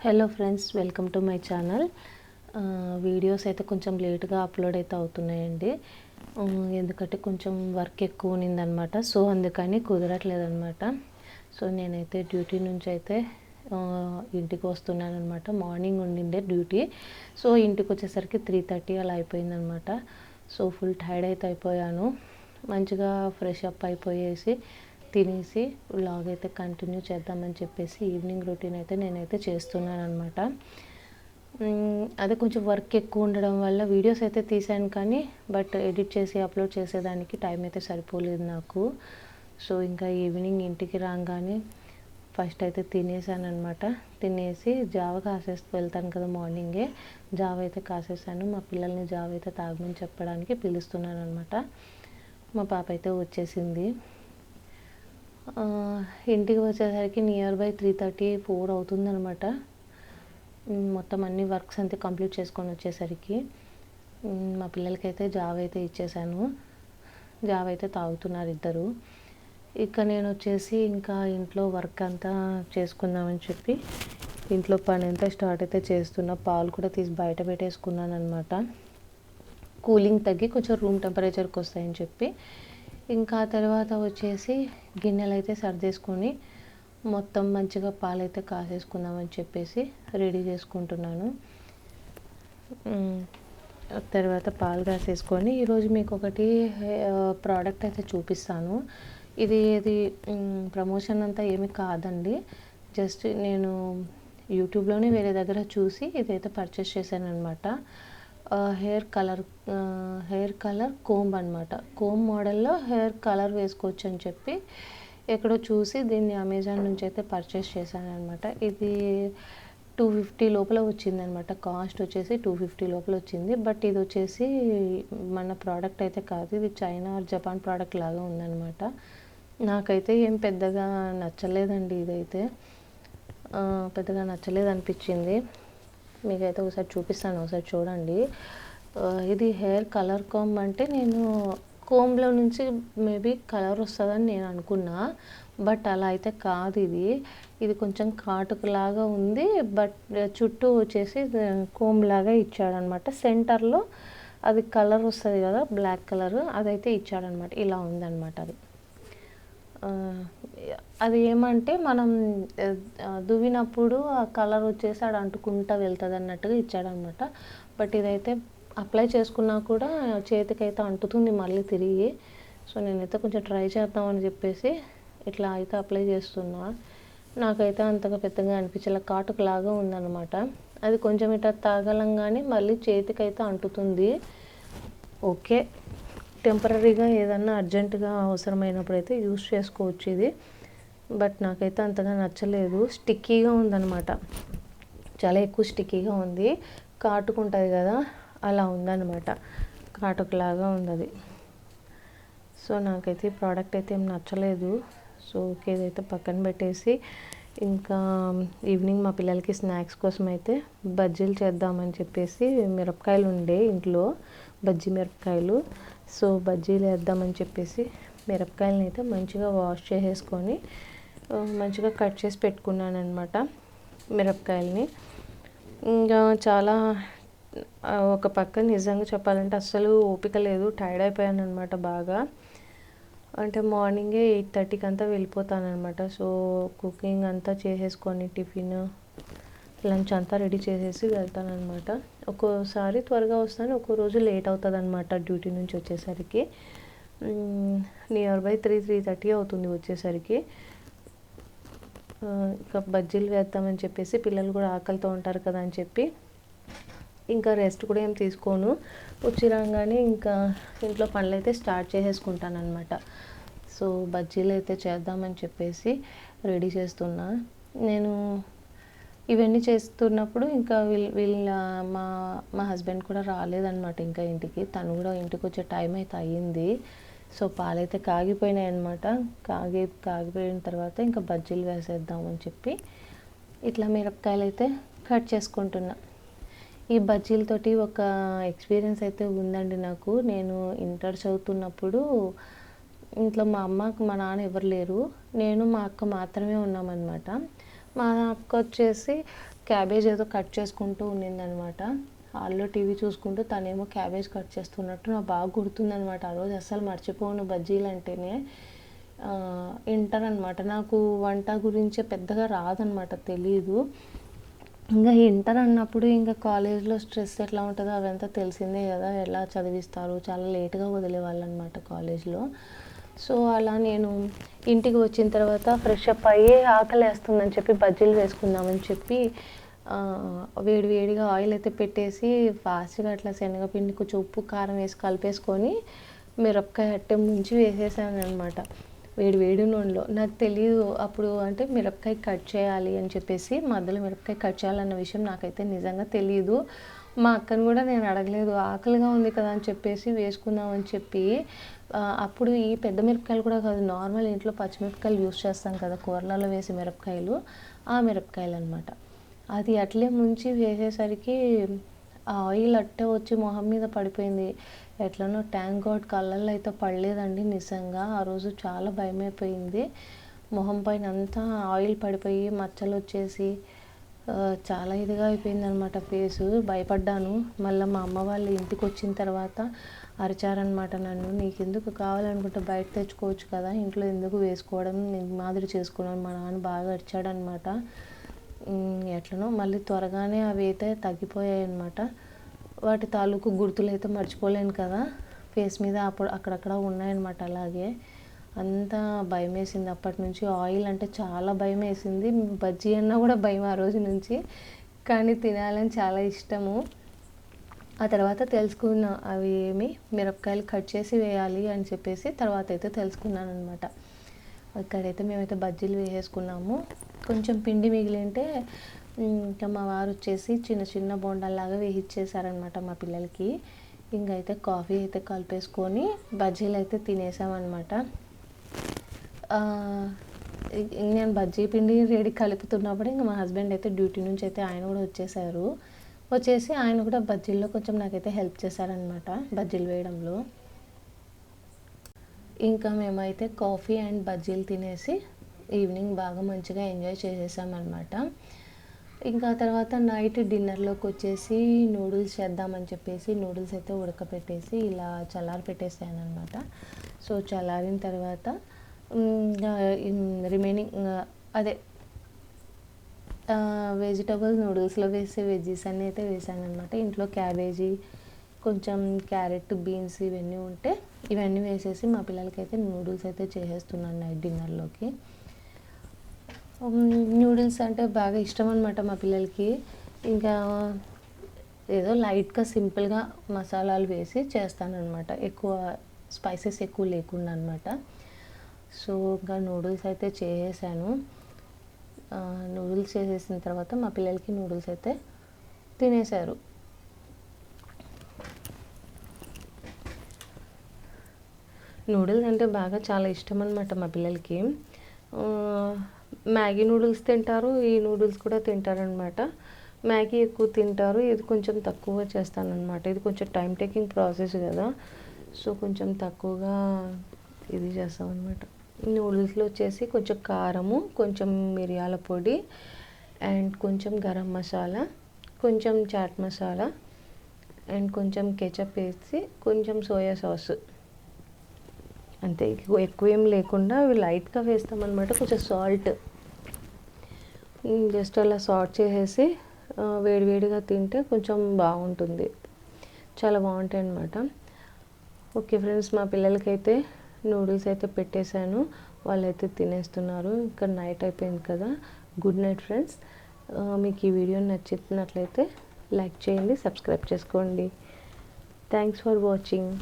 Hello friends, welcome to my channel. Videos అయితే కొంచెం లేట్గా అప్లోడ్ అయితే అవుతున్నాయండి. ఎందుకంటే కొంచెం వర్క్ ఎక్కువ ఉన్నిందనమాట. సో అందుకని కుదరట్లేదనమాట. సో నేనైతే డ్యూటీ నుంచి అయితే ఇంటికి వస్తున్నాను అనమాట. Morning ఉండిండే duty. సో ఇంటికి వచ్చేసరికి 3:30 అలా అయిపోయిందనమాట. సో ఫుల్ టైర్డ్ అయితే అయిపోయాను. మంచిగా ఫ్రెష్ అప్ అయిపోయేసి తినేసి వ్లాగ్ అయితే కంటిన్యూ చేద్దామని చెప్పేసి ఈవినింగ్ రొటీన్ అయితే నేనైతే చేస్తున్నాను అనమాట. అదే కొంచెం వర్క్ ఎక్కువ ఉండడం వల్ల వీడియోస్ అయితే తీసాను, కానీ బట్ ఎడిట్ చేసి అప్లోడ్ చేసేదానికి టైం అయితే సరిపోలేదు నాకు. సో ఇంకా ఈవినింగ్ ఇంటికి రాగానే ఫస్ట్ అయితే తినేసాను అనమాట. తినేసి జావ కాసేసి వెళ్తాను కదా మార్నింగే, జావ అయితే కాసేసాను. మా పిల్లల్ని జావ అయితే తాగమని చెప్పడానికి పిలుస్తున్నాను అనమాట. మా పాప అయితే వచ్చేసింది. ఇంటికి వచ్చేసరికి నియర్ బై 3:30-4 అవుతుందనమాట. మొత్తం అన్ని వర్క్స్ అంతా కంప్లీట్ చేసుకొని వచ్చేసరికి మా పిల్లలకైతే జావ అయితే ఇచ్చేసాను. జావ అయితే తాగుతున్నారు ఇద్దరు. ఇక నేను వచ్చేసి ఇంకా ఇంట్లో వర్క్ అంతా చేసుకుందామని చెప్పి ఇంట్లో పని అంతా స్టార్ట్ అయితే చేస్తున్నా. పాలు కూడా తీసి బయట పెట్టేసుకున్నాను అనమాట. కూలింగ్ తగ్గి కొంచెం రూమ్ టెంపరేచర్కి వస్తాయని చెప్పి. ఇంకా తర్వాత వచ్చేసి గిన్నెలు అయితే సర్దేసుకొని మొత్తం మంచిగా పాలైతే కాసేసుకుందామని చెప్పేసి రెడీ చేసుకుంటున్నాను. తర్వాత పాలు కాసేసుకొని ఈరోజు మీకు ఒకటి ప్రోడక్ట్ అయితే చూపిస్తాను. ఇది ప్రమోషన్ అంతా ఏమీ కాదండి. జస్ట్ నేను యూట్యూబ్లోనే వేరే దగ్గర చూసి ఇదైతే పర్చేస్ చేశాను అనమాట. హెయిర్ కలర్ కోంబ్ అనమాట. కోంబ్ మోడల్లో హెయిర్ కలర్ వేసుకోవచ్చు అని చెప్పి ఎక్కడో చూసి దీన్ని అమెజాన్ నుంచి అయితే పర్చేస్ చేశాను అనమాట. ఇది 250 లోపల వచ్చిందనమాట. కాస్ట్ వచ్చేసి 250 లోపల వచ్చింది. బట్ ఇది వచ్చేసి మన ప్రోడక్ట్ అయితే కాదు, ఇది చైనా ఆర్ జపాన్ ప్రోడక్ట్ లాగా ఉందన్నమాట. నాకైతే ఏం పెద్దగా నచ్చలేదండి. ఇదైతే పెద్దగా నచ్చలేదు అనిపించింది. మీకైతే ఒకసారి చూపిస్తాను, ఒకసారి చూడండి. ఇది హెయిర్ కలర్ కోంబ్ అంటే నేను కోంబ్లో నుంచి మేబీ కలర్ వస్తుందని నేను అనుకున్నా, బట్ అలా అయితే కాదు. ఇది కొంచెం కాటుకులాగా ఉంది, బట్ చుట్టూ వచ్చేసి కోంబ్ లాగా ఇచ్చాడనమాట. సెంటర్లో అది కలర్ వస్తుంది కదా, బ్లాక్ కలర్, అదైతే ఇచ్చాడనమాట. ఇలా ఉందన్నమాట. అది ఏమంటే మనం దువ్వినప్పుడు ఆ కలర్ వచ్చేసి ఆడ అంటుకుంటా వెళ్తుంది అన్నట్టుగా ఇచ్చాడనమాట. బట్ ఇదైతే అప్లై చేసుకున్నా కూడా చేతికైతే అంటుతుంది మళ్ళీ తిరిగి. సో నేనైతే కొంచెం ట్రై చేద్దామని చెప్పేసి ఇట్లా అయితే అప్లై చేస్తున్నా. నాకైతే అంతగా పెద్దగా అనిపించలే, కాటుకులాగా ఉందన్నమాట. అది కొంచెం ఇట్లా తాగలంగానే మళ్ళీ చేతికైతే అంటుతుంది. ఓకే, టెంపరీగా ఏదన్నా అర్జెంటుగా అవసరమైనప్పుడు అయితే యూస్ చేసుకోవచ్చు ఇది. బట్ నాకైతే అంతగా నచ్చలేదు. స్టిక్కీగా ఉందన్నమాట, చాలా ఎక్కువ స్టిక్కీగా ఉంది. కాటుకుంటుంది కదా, అలా ఉందన్నమాట. కాటుకులాగా ఉంది అది. సో నాకైతే ఈ ప్రోడక్ట్ అయితే ఏం నచ్చలేదు. సో ఓకే, ఇదైతే పక్కన పెట్టేసి ఇంకా ఈవినింగ్ మా పిల్లలకి స్నాక్స్ కోసం అయితే బజ్జీలు చేద్దామని చెప్పేసి మిరపకాయలు ఉండే ఇంట్లో, బజ్జీ మిరపకాయలు. సో బజ్జీలు వేద్దామని చెప్పేసి మిరపకాయలని అయితే మంచిగా వాష్ చేసేసుకొని మంచిగా కట్ చేసి పెట్టుకున్నాను అనమాట మిరపకాయలని. ఇంకా చాలా ఒక పక్క నిజంగా చెప్పాలంటే అస్సలు ఓపిక లేదు, టైర్డ్ అయిపోయాను అనమాట బాగా. అంటే మార్నింగే 8:30కి అంతా వెళ్ళిపోతానమాట. సో కుకింగ్ అంతా చేసేసుకొని టిఫిన్ లంచ్ అంతా రెడీ చేసేసి వెళ్తానమాట. ఒక్కోసారి త్వరగా వస్తాను, ఒక్కో రోజు లేట్ అవుతుంది అనమాట. డ్యూటీ నుంచి వచ్చేసరికి నియర్ బై 3:30 అవుతుంది వచ్చేసరికి. ఇంకా బజ్జీలు వేద్దామని చెప్పేసి పిల్లలు కూడా ఆకలితో ఉంటారు కదా అని చెప్పి ఇంకా రెస్ట్ కూడా ఏం తీసుకోను. వచ్చి రాగానే ఇంకా ఇంట్లో పనులు అయితే స్టార్ట్ చేసేసుకుంటాను అనమాట. సో బజ్జీలు అయితే చేద్దామని చెప్పేసి రెడీ చేస్తున్నా. నేను ఇవన్నీ చేస్తున్నప్పుడు ఇంకా వీళ్ళ మా హస్బెండ్ కూడా రాలేదన్నమాట ఇంకా ఇంటికి. తను కూడా ఇంటికి వచ్చే టైం అయితే అయ్యింది. సో పాలైతే కాగిపోయినాయి అనమాట. కాగిపోయిన తర్వాత ఇంకా బజ్జీలు వేసేద్దామని చెప్పి ఇట్లా మిరపకాయలు అయితే కట్ చేసుకుంటున్నా. ఈ బజ్జీలతోటి ఒక ఎక్స్పీరియన్స్ అయితే ఉందండి నాకు. నేను ఇంటర్ చదువుతున్నప్పుడు ఇంట్లో మా అమ్మకు మా నాన్న ఎవరు లేరు, నేను మా అక్క మాత్రమే ఉన్నామన్నమాట. మా అక్క వచ్చేసి క్యాబేజ్ ఏదో కట్ చేసుకుంటూ ఉన్నిందనమాట. హాల్‌లో టీవీ చూసుకుంటూ తనేమో క్యాబేజ్ కట్ చేస్తున్నట్టు నాకు బాగా గుర్తుందనమాట. ఆ రోజు అస్సలు మర్చిపోను బజ్జీలంటేనే. ఇంటర్ అనమాట. నాకు వంట గురించి పెద్దగా రాదనమాట, తెలీదు. ఇంకా ఇంటర్ అన్నప్పుడు ఇంకా కాలేజ్‌లో స్ట్రెస్ ఎట్లా ఉంటదో అవంతా తెలిసిందే కదా! ఎలా చదివిస్తారు, చాలా లేట్‌గా వదిలేవాళ్ళనమాట కాలేజ్‌లో. సో, అలా నేను ఇంటికి వచ్చిన తర్వాత ఫ్రెష్ అప్ అయ్యి ఆకలేస్తుందని చెప్పి బజ్జీలు వేసుకుందామని చెప్పి వేడి వేడిగా ఆయిల్ అయితే పెట్టేసి ఫాస్ట్‌గా అట్లా శనగపిండి కొంచెం ఉప్పు, కారం వేసి కలిపేసుకొని మిరపకాయ అట్టే ముంచి వేసేసాననమాట వేడి వేడి నూనెలో. నాకు తెలీదు అప్పుడు, అంటే మిరపకాయ కట్ చేయాలి అని చెప్పేసి, మధ్యలో మిరపకాయ కట్ చేయాలన్న విషయం నాకైతే నిజంగా తెలీదు. మా అక్కని కూడా నేను అడగలేదు. ఆకలిగా ఉంది కదా అని చెప్పేసి వేసుకుందామని చెప్పి అప్పుడు ఈ పెద్ద మిరపకాయలు కూడా కాదు, నార్మల్ ఇంట్లో పచ్చిమిరపకాయలు యూస్ చేస్తాం కదా కూరలలో వేసే మిరపకాయలు, ఆ మిరపకాయలనమాట. అది అట్లే ముంచి వేసేసరికి ఆ ఆయిల్ అట్టే వచ్చి మొహం మీద పడిపోయింది. ఎట్లనో థ్యాంక్ గాడ్ కళ్ళల్లో అయితే పడలేదండి నిజంగా. ఆ రోజు చాలా భయమైపోయింది. మొహం పైన అంతా ఆయిల్ పడిపోయి మచ్చలొచ్చేసి చాలా ఇదిగా అయిపోయిందనమాట ఫేసు. భయపడ్డాను. మళ్ళీ మా అమ్మ వాళ్ళు ఇంటికొచ్చిన తర్వాత అరిచారనమాట నన్ను. నీకెందుకు, కావాలనుకుంటే బయట తెచ్చుకోవచ్చు కదా, ఇంట్లో ఎందుకు వేసుకోవడం, నీకు మాదిరి చేసుకున్నాను. మా నాన్న బాగా అరిచాడనమాట. ఎట్లనో మళ్ళీ త్వరగానే అవి అయితే తగ్గిపోయాయన్నమాట. వాటి తాలూకు గుర్తులైతే మర్చిపోలేను కదా, ఫేస్ మీద అప్పుడు అక్కడక్కడ ఉన్నాయన్నమాట అలాగే. అంతా భయమేసింది అప్పటి నుంచి. ఆయిల్ అంటే చాలా భయమేసింది. బజ్జీ అన్నా కూడా భయం ఆ రోజు నుంచి. కానీ తినాలని చాలా ఇష్టము. ఆ తర్వాత తెలుసుకున్న అవి మిరపకాయలు కట్ చేసి వేయాలి అని చెప్పేసి తర్వాత అయితే తెలుసుకున్నాను అనమాట. ఇక్కడైతే మేమైతే బజ్జీలు వేసేసుకున్నాము. కొంచెం పిండి మిగిలింటే ఇంకా మా వారు వచ్చేసి చిన్న చిన్న బోండాల్లాగా వేయించేసారనమాట మా పిల్లలకి. ఇంకైతే కాఫీ అయితే కలిపేసుకొని బజ్జీలు అయితే తినేసామన్నమాట. నేను బజ్జీ పిండి రెడీ కలుపుతున్నప్పుడు ఇంకా మా హస్బెండ్ అయితే డ్యూటీ నుంచి అయితే ఆయన కూడా వచ్చేసారు. వచ్చేసి ఆయన కూడా బజ్జీల్లో కొంచెం నాకైతే హెల్ప్ చేశారనమాట బజ్జీలు వేయడంలో. ఇంకా మేమైతే కాఫీ అండ్ బజ్జీలు తినేసి ఈవినింగ్ బాగా మంచిగా ఎంజాయ్ చేసేసామన్నమాట. ఇంకా తర్వాత నైట్ డిన్నర్లోకి వచ్చేసి నూడిల్స్ చేద్దామని చెప్పేసి నూడిల్స్ అయితే ఉడకపెట్టేసి ఇలా చల్లారి పెట్టేసాను అనమాట. సో చల్లారిన తర్వాత రిమైనింగ్ అదే వెజిటబుల్ నూడిల్స్లో వేసే వెజ్జీస్ అన్నీ అయితే వేసాను అనమాట. ఇంట్లో క్యాబేజీ, కొంచెం క్యారెట్, బీన్స్ ఇవన్నీ ఉంటే ఇవన్నీ వేసేసి మా పిల్లలకైతే నూడిల్స్ అయితే చేసేస్తున్నాను నైట్ డిన్నర్లోకి. నూడిల్స్ అంటే బాగా ఇష్టం అనమాట మా పిల్లలకి. ఇంకా ఏదో లైట్గా సింపుల్గా మసాలాలు వేసి చేస్తానన్నమాట, ఎక్కువ స్పైసెస్ ఎక్కువ లేకుండా అనమాట. సో ఇంకా నూడిల్స్ అయితే చేసేసాను. నూడిల్స్ చేసేసిన తర్వాత మా పిల్లలకి నూడిల్స్ అయితే తినేశారు. నూడిల్స్ అంటే బాగా చాలా ఇష్టం అనమాట మా పిల్లలకి. మ్యాగీ నూడిల్స్ తింటారు, ఈ నూడిల్స్ కూడా తింటారనమాట. మ్యాగీ ఎక్కువ తింటారు, ఇది కొంచెం తక్కువ చేస్తానన్నమాట. ఇది కొంచెం టైం టేకింగ్ ప్రాసెస్ కదా, సో కొంచెం తక్కువగా ఇది చేస్తామన్నమాట. నూడిల్స్లో వచ్చేసి కొంచెం కారము, కొంచెం మిరియాల పొడి అండ్ కొంచెం గరం మసాలా, కొంచెం చాట్ మసాలా అండ్ కొంచెం కెచప్ వేసి కొంచెం సోయా సాస్, అంతే. ఎక్కువ ఏం లేకుండా అవి లైట్గా వేస్తామన్నమాట. కొంచెం సాల్ట్, జస్ట్ అలా సాల్ట్ చేసేసి వేడివేడిగా తింటే కొంచెం బాగుంటుంది, చాలా బాగుంటాయి అన్నమాట. ఓకే ఫ్రెండ్స్, మా పిల్లలకైతే నూడిల్స్ అయితే పెట్టేశాను, వాళ్ళైతే తినేస్తున్నారు. ఇంకా నైట్ అయిపోయింది కదా. Good night friends. మీకు ఈ వీడియో నచ్చినట్లయితే లైక్ చేయండి, సబ్స్క్రైబ్ చేసుకోండి. Thanks for watching.